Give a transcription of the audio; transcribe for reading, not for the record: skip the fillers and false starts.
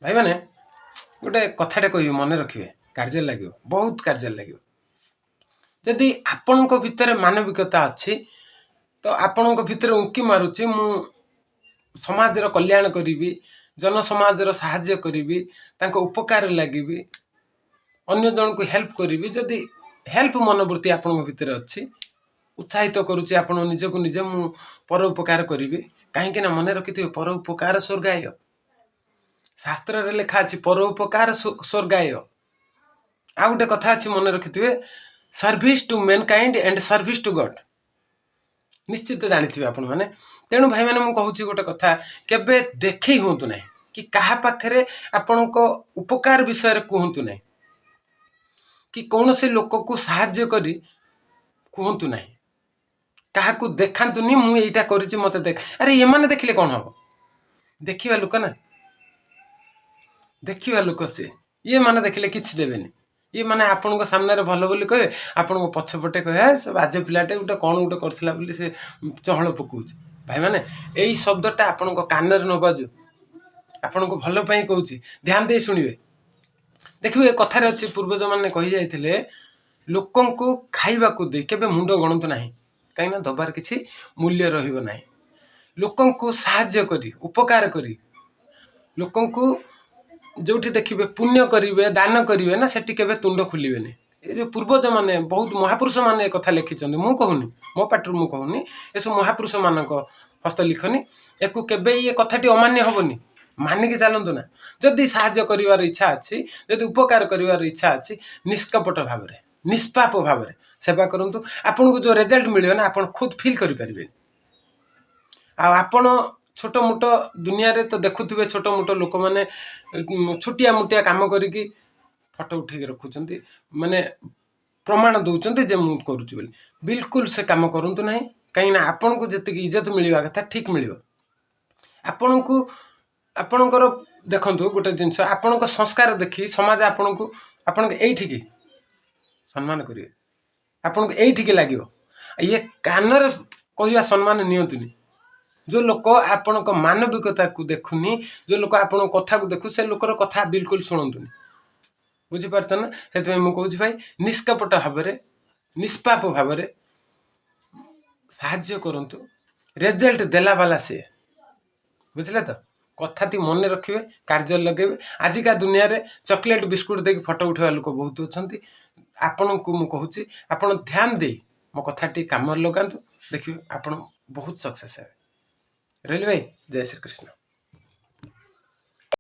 भाई मैंने गोटे कथाटे कह मन रखिए कार्य लगे बहुत कार्य लगे जदि आपण भितर मानविकता अच्छी तो आपण भितर उंकी मारुची मु समाज कल्याण करी जन समाज साहाय्य करी उपकार लगी अन्य जन को हेल्प करी जदि हेल्प मनोवृत्ति आपण भितर अच्छी उत्साहित करुच्ची आपण निजक निजे मु परोपकार करी कहीं मन रखि परोपकार स्वर्गाय शास्त्र रे लिखा अच्छी परोपकार स्वर्गाय आ गोटे कथा अच्छी मन रखि service to mankind and service to God निश्चित जानी आपण मैंने तेणु भाई मैंने मुझे गोटे कथा केबे देखई हूँ ना कि क्या पाखे आपण उपकार विषय कहतु ना कि कौन से लोक को साहाय्य करी कहतु ना क्या देखातुनि मुझा कर मत देख अरे ये मैंने देखिले कौन हम देखा लोक ना देखा लोक सी ये मैंने देखिले किसी देवेनि ये मैंने आपण सामने भल बोली कहे आपण पछपटे कहे से बाज पिलाटे गोटे कौन गोटे करथिला बोली से चहल पकाउछ भाई मैंने यही शब्दटा आपण कान न बाजू आपण को भल पाई कहूँ ध्यान दे शुणवे देखिए कथार अच्छी पूर्वज मैंने कही जाते लोक खाइबा दे केबे मुंड गणतु ना कहीं दबार किसी मूल्य रहा लोक साहाय्य करी उपकार करी लोक जो देखिए पुण्य करेंगे दान करेंगे ना से तुंड खोलें ये जो पूर्वज मैंने बहुत महापुरुष मैंने कथा लिखिं मु कहूनी मो पाटर मु कहूनी ये सब महापुरुष मान हस्तलिखनी या केबे ये कथाटी अमान्य हेनी मानिक चलतु ना जदि साहाय्य कर इच्छा अच्छी जदि उपकार कर इच्छा अच्छी निष्कपट भाव में निष्पाप भाव में सेवा करूँ आपन को जो रिजल्ट मिले ना आप खुद फिल करें आपण छोट मोट दुनिया रे तो देखुवे छोट मोट लोक मैंने छोटिया मोटिया कम करी फटो उठे रखुंट माने प्रमाण दौरान जे मुझे करुच्ची बोली बिल्कुल से कम करूँ ना कहीं आपण को जी इज्जत मिलवा कथा ठीक मिल आपण को आपणकर देखु गोटे जिनस आपण संस्कार देखी समाज आपण को आपण ये सम्मान करेंगे आपन को लगे ये कान कहवा सम्मान नियंतुनी जो लोक आपण मानविकता को देखुनी जो लोक आपण कथा को देखु से लोकर कथा बिल्कुल शुणुनी बुझीपार ना से मुझे भाई निष्कपट भाव निष्पाप भाव साहाय्य करूँ रिजल्ट देला वाला सी बुझे तो कथाटी मन रखिए कार्य लगे आजिका दुनिया रे चॉकलेट बिस्कुट देख फटो उठा लोक बहुत अच्छा आपण को मुझे आपड़ ध्यान दे मो कथाटी काम लगातु देखिए आप बहुत सक्सेस है रही भाई जय श्री कृष्ण।